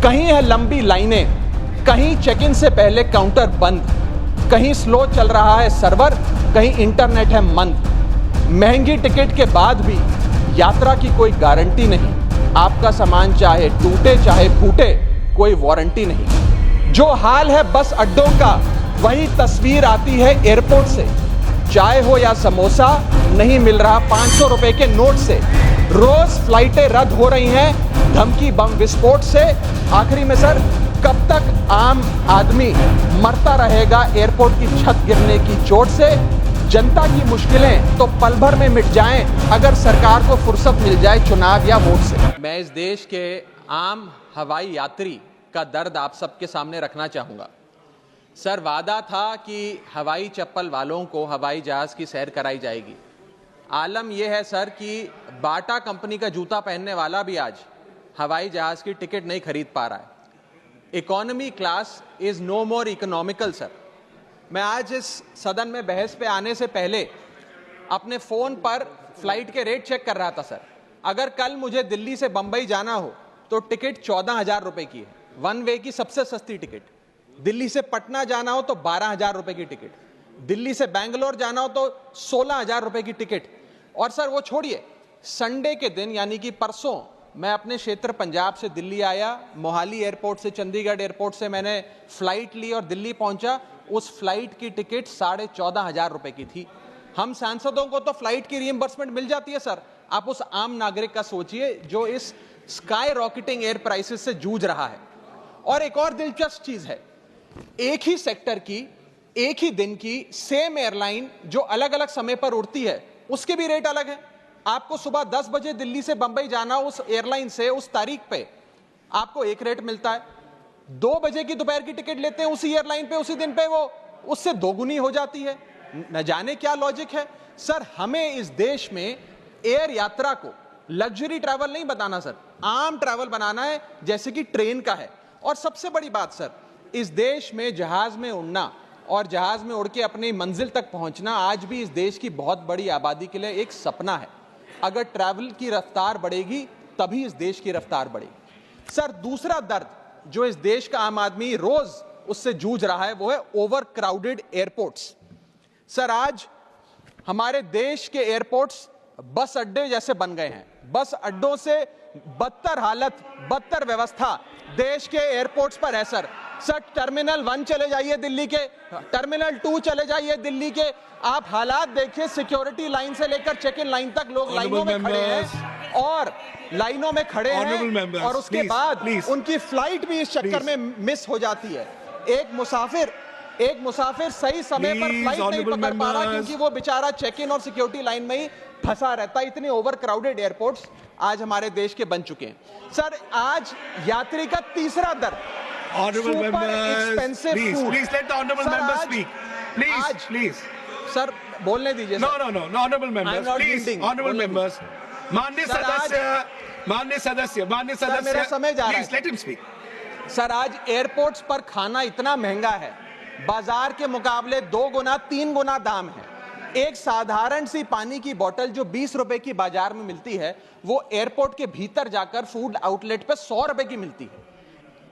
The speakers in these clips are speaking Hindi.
कहीं है लंबी लाइनें, कहीं चेक इन से पहले काउंटर बंद, कहीं स्लो चल रहा है सर्वर, कहीं इंटरनेट है मंद। महंगी टिकट के बाद भी यात्रा की कोई गारंटी नहीं। आपका सामान चाहे टूटे चाहे फूटे, कोई वारंटी नहीं। जो हाल है बस अड्डों का, वही तस्वीर आती है एयरपोर्ट से। चाय हो या समोसा, नहीं मिल रहा 500 रुपए के नोट से। रोज फ्लाइटें रद्द हो रही हैं धमकी बम विस्फोट से। आखिरी में सर, कब तक आम आदमी मरता रहेगा एयरपोर्ट की छत गिरने की चोट से? जनता की मुश्किलें तो पल भर में मिट जाएं अगर सरकार को फुर्सत मिल जाए चुनाव या वोट से। मैं इस देश के आम हवाई यात्री का दर्द आप सबके सामने रखना चाहूंगा। सर, वादा था कि हवाई चप्पल वालों को हवाई जहाज की सैर कराई जाएगी। आलम यह है सर कि बाटा कंपनी का जूता पहनने वाला भी आज हवाई जहाज की टिकट नहीं खरीद पा रहा है। Economy class is no more economical sir. मैं आज इस सदन में बहस पे आने से पहले अपने फोन पर फ्लाइट के रेट चेक कर रहा था सर। अगर कल मुझे दिल्ली से बंबई जाना हो तो टिकट 14,000 रुपए की है, वन वे की सबसे सस्ती टिकट। दिल्ली से पटना जाना हो तो 12,000 रुपए की टिकट, दिल्ली से बैंगलोर जाना हो तो 16,000 रुपए की टिकट। और सर वो छोड़िए, संडे के दिन यानी कि परसों मैं अपने क्षेत्र पंजाब से दिल्ली आया, मोहाली एयरपोर्ट से चंडीगढ़ एयरपोर्ट से मैंने फ्लाइट ली और दिल्ली पहुंचा। उस फ्लाइट की टिकट 14,500 रुपए की थी। हम सांसदों को तो फ्लाइट की रीइंबर्समेंट मिल जाती है सर, आप उस आम नागरिक का सोचिए जो इस स्काई रॉकेटिंग एयर प्राइसेस से जूझ रहा है। और एक और दिलचस्प चीज है, एक ही सेक्टर की, एक ही दिन की सेम एयरलाइन जो अलग अलग समय पर उड़ती है, उसके भी रेट अलग है। आपको सुबह 10 बजे दिल्ली से बंबई जाना, उस एयरलाइन से उस तारीख पे आपको एक रेट मिलता है। 2 बजे की दोपहर की टिकट लेते हैं उसी एयरलाइन पे, उसी दिन पे वो उससे दोगुनी हो जाती है। न जाने क्या लॉजिक है सर। हमें इस देश में एयर यात्रा को लग्जरी ट्रैवल नहीं बताना सर, आम ट्रैवल बनाना है जैसे कि ट्रेन का है। और सबसे बड़ी बात सर, इस देश में जहाज में उड़ना और जहाज में उड़ के अपनी मंजिल तक पहुंचना आज भी इस देश की बहुत बड़ी आबादी के लिए एक सपना है। अगर ट्रैवल की रफ्तार बढ़ेगी तभी इस देश की रफ्तार बढ़ेगी। सर, दूसरा दर्द जो इस देश का आम आदमी रोज उससे जूझ रहा है वो है ओवर क्राउडेड एयरपोर्ट्स। सर, आज हमारे देश के एयरपोर्ट्स बस अड्डे जैसे बन गए हैं। बस अड्डों से बदतर हालत, बदतर व्यवस्था देश के एयरपोर्ट्स पर है सर। सर, टर्मिनल 1 चले जाइए दिल्ली के, टर्मिनल 2 चले जाइए दिल्ली के, आप हालात देखिए। सिक्योरिटी लाइन से लेकर चेक इन लाइन तक लोग लाइनों में खड़े हैं और लाइनों में खड़े हैं और उसके बाद उनकी फ्लाइट भी इस चक्कर में मिस हो जाती है। एक मुसाफिर सही समय पर फ्लाइट नहीं पकड़ पा रहा क्योंकि वो बेचारा चेक इन और सिक्योरिटी लाइन में ही फंसा रहता है। इतने ओवर क्राउडेड एयरपोर्ट्स आज हमारे देश के बन चुके हैं। सर, आज यात्री का तीसरा दर्द, Honorable members, please let the honorable members speak. Please. Sir, बोलने दीजिए। No, honorable members, please, honorable members. माननीय सदस्य, मेरा समय जा रहा है। Please let him speak. Sir, आज एयरपोर्ट्स पर खाना इतना महंगा है, बाजार के मुकाबले 2 गुना 3 गुना दाम है। एक साधारण सी पानी की बोतल जो 20 रुपए की बाजार में मिलती है, वो एयरपोर्ट के भीतर जाकर फूड आउटलेट पे 100 रुपए की मिलती है।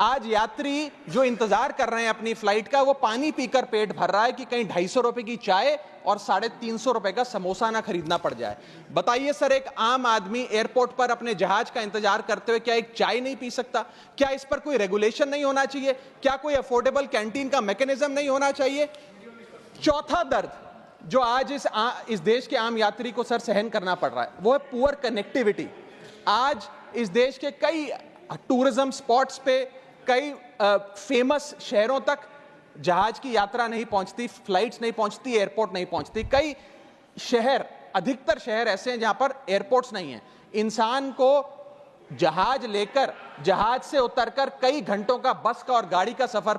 आज यात्री जो इंतजार कर रहे हैं अपनी फ्लाइट का, वो पानी पीकर पेट भर रहा है कि कहीं 250 रुपए की चाय और 350 रुपए का समोसा ना खरीदना पड़ जाए। बताइए सर, एक आम आदमी एयरपोर्ट पर अपने जहाज का इंतजार करते हुए क्या एक चाय नहीं पी सकता? क्या इस पर कोई रेगुलेशन नहीं होना चाहिए? क्या कोई अफोर्डेबल कैंटीन का मैकेनिज्म नहीं होना चाहिए? चौथा दर्द जो आज इस देश के आम यात्री को सर सहन करना पड़ रहा है, वो है पुअर कनेक्टिविटी। आज इस देश के कई टूरिज्म स्पॉट्स पे, कई फेमस शहरों तक जहाज की यात्रा नहीं पहुंचती, फ्लाइट्स नहीं पहुंचती, एयरपोर्ट नहीं पहुंचती। कई शहर, अधिकतर शहर ऐसे हैं जहां पर एयरपोर्ट्स नहीं हैं। इंसान को जहाज लेकर, जहाज से उतरकर कई घंटों का बस का और गाड़ी का सफर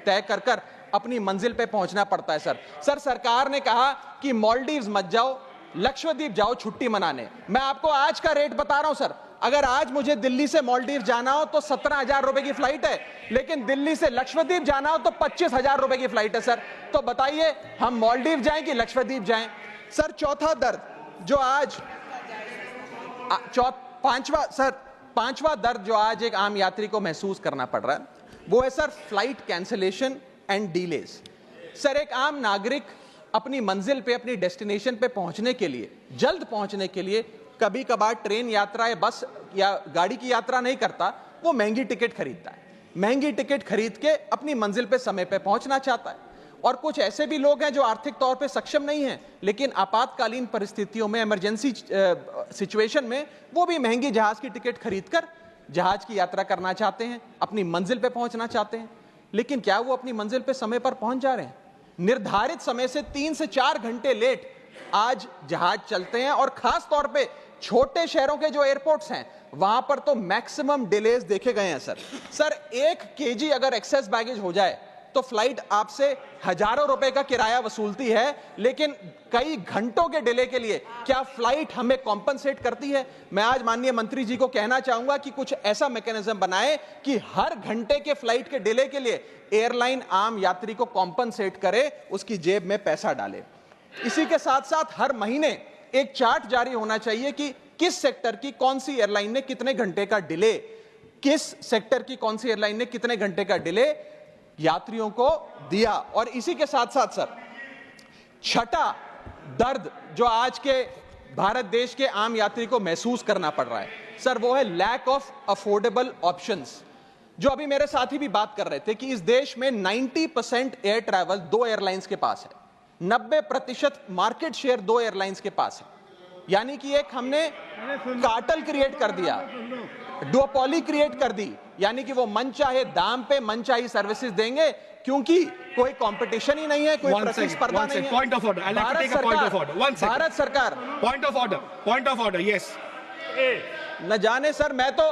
तय कर अपनी मंजिल पे पहुंचना पड़ता है। सर, सरकार ने कहा कि मालदीव्स मत जाओ, लक्षद्वीप जाओ छुट्टी मनाने। मैं आपको आज का रेट बता रहा हूं सर। अगर आज मुझे दिल्ली से मालदीव जाना हो तो 17,000 रुपए की फ्लाइट है, लेकिन दिल्ली से लक्षद्वीप जाना हो तो 25,000 रुपए की फ्लाइट है सर। तो बताइए, हम मालदीव जाएं कि लक्षद्वीप जाएं? सर, चौथा दर्द जो आज पांचवा दर्द जो आज एक आम यात्री को महसूस करना पड़ रहा है वो है sir flight cancellation and delays. Sir एक आम नागरिक अपनी मंजिल पे, अपनी डेस्टिनेशन पे पहुंचने के लिए, जल्द पहुंचने के लिए कभी कभार ट्रेन यात्रा या बस या गाड़ी की यात्रा नहीं करता, वो महंगी टिकट खरीदता है। महंगी टिकट खरीद के अपनी मंजिल पे समय पे पहुंचना चाहता है। और कुछ ऐसे भी लोग हैं जो आर्थिक तौर पे सक्षम नहीं हैं, लेकिन आपातकालीन परिस्थितियों में, इमरजेंसी सिचुएशन में वो भी महंगी जहाज की टिकट खरीदकर जहाज की यात्रा करना चाहते हैं, अपनी मंजिल पे पहुंचना चाहते हैं। लेकिन क्या वो अपनी मंजिल पे समय पर पहुंच जा रहे हैं? निर्धारित समय से 3 से 4 घंटे लेट आज जहाज चलते हैं। और खास तौर पे छोटे शहरों के जो एयरपोर्ट्स हैं वहां पर तो मैक्सिमम डिलेज देखे गए हैं। सर 1 केजी अगर एक्सेस बैगेज हो जाए तो फ्लाइट आपसे हजारों रुपए का किराया वसूलती है, लेकिन कई घंटों के डिले के लिए क्या फ्लाइट हमें कॉम्पनसेट करती है? मैं आज माननीय मंत्री जी को कहना चाहूंगा कि कुछ ऐसा मैकेनिज्म बनाए कि हर घंटे के फ्लाइट के डिले के लिए एयरलाइन आम यात्री को कॉम्पनसेट करे, उसकी जेब में पैसा डाले। इसी के साथ साथ हर महीने एक चार्ट जारी होना चाहिए कि किस सेक्टर की कौन सी एयरलाइन ने कितने घंटे का डिले, किस सेक्टर की कौन सी एयरलाइन ने कितने घंटे का डिले यात्रियों को दिया। और इसी के साथ साथ सर छठा दर्द जो आज के भारत देश के आम यात्री को महसूस करना पड़ रहा है सर, वो है लैक ऑफ अफोर्डेबल ऑप्शंस। जो अभी मेरे साथी भी बात कर रहे थे कि इस देश में 90% एयर ट्रैवल 2 एयरलाइंस के पास है, 90% मार्केट शेयर 2 एयरलाइंस के पास है। यानी कि एक हमने कार्टेल क्रिएट कर दिया, डुओपोली क्रिएट कर दी, यानी कि वो मन चाहे दाम पे मन चाहे सर्विसेज देंगे, क्योंकि कोई कंपटीशन ही नहीं है, कोई प्रतिस्पर्धा नहीं है। Point of order. I'll have to take a point of order. One second. Bharat सरकार Point of order. Yes. न जाने सर, मैं तो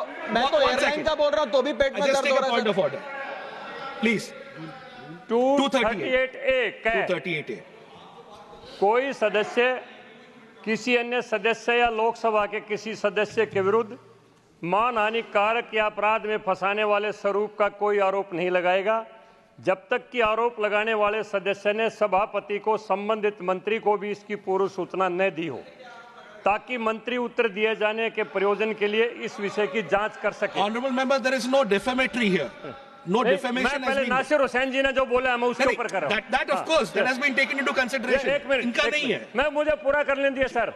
एयरलाइन का बोल रहा हूं तो भी पेट में दर्द हो रहा है। Point of order. Please. 238A 238A. कोई सदस्य किसी अन्य सदस्य या लोकसभा के किसी सदस्य के विरुद्ध मानहानि कारक या अपराध में फंसाने वाले स्वरूप का कोई आरोप नहीं लगाएगा जब तक कि आरोप लगाने वाले सदस्य ने सभापति को संबंधित मंत्री को भी इसकी पूर्व सूचना न दी हो, ताकि मंत्री उत्तर दिए जाने के प्रयोजन के लिए इस विषय की जांच कर सके। Honorable member, there is no defamatory here. No defamation has पहले been. नासिर हुसैन जी ने जो बोला है मैं उसके ऊपर कर रहा हूं। That of course that has been taken into consideration. एक मिनट, इनका नहीं है। मैं मुझे पूरा कर लेने दिए सर।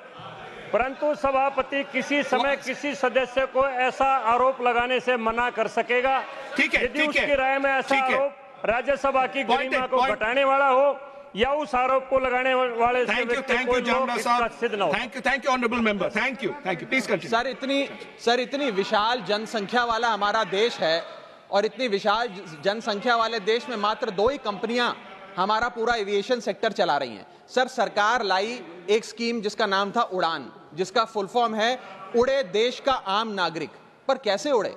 परंतु सभापति किसी समय किसी सदस्य को ऐसा आरोप लगाने से मना कर सकेगा ठीक है, यदि उसकी राय में ऐसा ठीक है। आरोप राज्यसभा की गरिमा को घटाने वाला हो या उस आरोप को लगाने वाले से व्यक्ति Thank कोई you, Jamna लोग साहब. इसका सिद्ध न हो। Thank you, honorable member. Thank you. Please continue. Sir इतनी विशाल जनसंख्या वाला हमारा देश है और इतनी विशाल जनसंख्या वाले देश में मात्र 2 ही कंपनियां हमारा पूरा एविएशन सेक्टर चला रही हैं। सर सरकार लाई एक स्कीम जिसका नाम था उड़ान, जिसका फुल फॉर्म है उड़े देश का आम नागरिक। पर कैसे उड़े?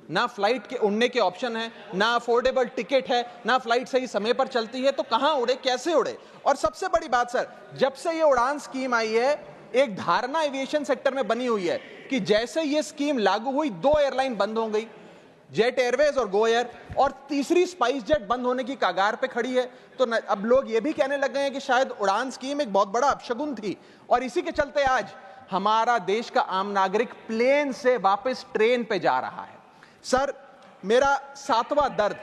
ना फ्लाइट के उड़ने के ऑप्शन है, ना अफोर्डेबल टिकट है, ना फ्लाइट सही समय पर चलती है, तो कहां उड़े, कैसे उड़े? और सबसे बड़ी बात सर, जब से ये उड़ान स्कीम आई है एक धारणा एविएशन सेक्टर में बनी हुई है कि जैसे ये स्कीम लागू हुई 2 एयरलाइन बंद हो गई, जेट एयरवेज और गो एयर, और तीसरी स्पाइस जेट बंद होने की कगार पे खड़ी है। तो अब लोग ये भी कहने लग गए हैं कि शायद उड़ान स्कीम एक बहुत बड़ा अपशगुन थी। और इसी के चलते आज हमारा देश का आम नागरिक प्लेन से वापस ट्रेन पे जा रहा है। सर मेरा 7वां दर्द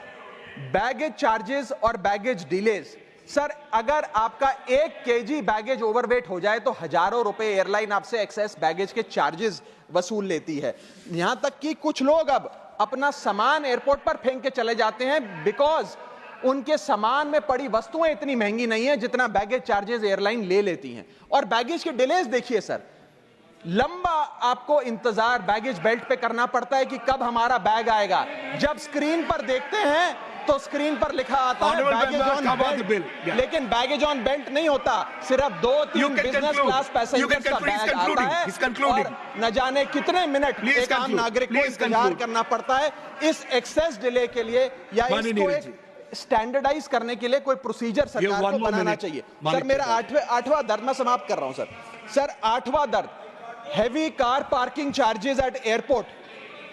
बैगेज चार्जेस और बैगेज डिलेज। सर अगर आपका 1 केजी बैगेज ओवरवेट हो जाए तो हजारों रुपए एयरलाइन आपसे एक्सेस बैगेज के चार्जेस वसूल लेती है। यहां तक कि कुछ लोग अब अपना सामान एयरपोर्ट पर फेंक के चले जाते हैं बिकॉज उनके सामान में पड़ी वस्तुएं इतनी महंगी नहीं है जितना बैगेज चार्जेस एयरलाइन ले लेती हैं। और बैगेज के डिलेज देखिए सर, लंबा आपको इंतजार बैगेज बेल्ट पे करना पड़ता है कि कब हमारा बैग आएगा। जब स्क्रीन पर देखते हैं तो स्क्रीन पर लिखा आता है बैगेज ऑन बेल्ट, लेकिन बैगेज ऑन बेल्ट नहीं होता, सिर्फ 2-3 बिजनेस क्लास पैसेंजर्स का बैग आता है और न जाने कितने मिनट एक आम नागरिक को इंतजार करना पड़ता है इस एक्सेस डिले के लिए। या इसको एक स्टैंडर्डाइज करने के लिए कोई प्रोसीजर सरकार को बनाना चाहिए। सर मेरा 8वां दर्द मैं समाप्त कर रहा हूं सर 8वां दर्द heavy car parking charges eight airport.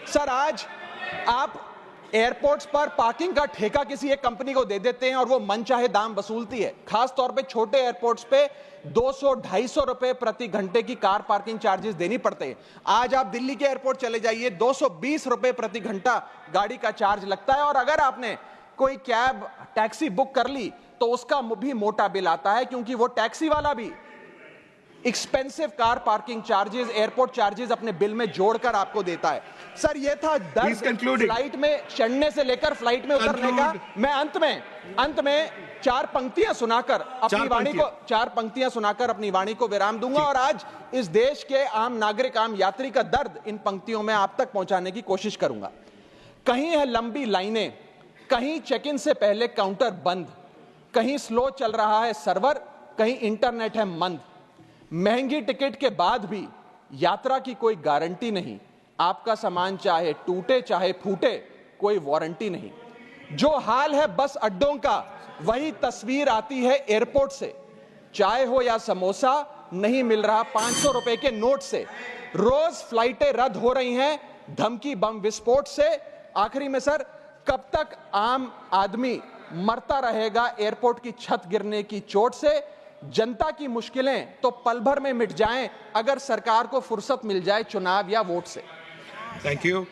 Sir आज आप एयरपोर्ट्स पर पार्किंग का ठेका किसी एक कंपनी को दे देते हैं और वो मनचाहे दाम वसूलती है। खास तौर पे छोटे एयरपोर्ट्स पे 200-250 रुपए प्रति घंटे की कार पार्किंग चार्जेस देनी पड़ते हैं। आज आप दिल्ली के एयरपोर्ट चले जाइए, 220 रुपए प्रति घंटा गाड़ी का चार्ज लगता है, और अगर आपने कोई कैब टैक्सी बुक कर ली तो उसका भी मोटा बिल आता है, क्योंकि वो टैक्सी वाला भी expensive car parking charges, airport charges अपने बिल में जोड़कर आपको देता है। सर, ये था दर्द फ्लाइट में चढ़ने से लेकर फ्लाइट में उतरने का। मैं अंत में चार पंक्तियां सुनाकर अपनी वाणी को विराम दूंगा, और आज इस देश के आम नागरिक, आम यात्री का दर्द इन पंक्तियों में आप तक पहुंचाने की कोशिश करूंगा। कहीं है लंबी लाइनें, कहीं चेक इन से पहले काउंटर बंद, कहीं स्लो चल रहा है सर्वर, कहीं इंटरनेट है मंद। महंगी टिकट के बाद भी यात्रा की कोई गारंटी नहीं, आपका सामान चाहे टूटे चाहे फूटे, कोई वारंटी नहीं। जो हाल है बस अड्डों का, वही तस्वीर आती है एयरपोर्ट से। चाय हो या समोसा, नहीं मिल रहा 500 रुपए के नोट से। रोज फ्लाइटें रद्द हो रही हैं धमकी बम विस्फोट से। आखिरी में सर, कब तक आम आदमी मरता रहेगा एयरपोर्ट की छत गिरने की चोट से? जनता की मुश्किलें तो पल भर में मिट जाएं अगर सरकार को फुर्सत मिल जाए चुनाव या वोट से। Thank you.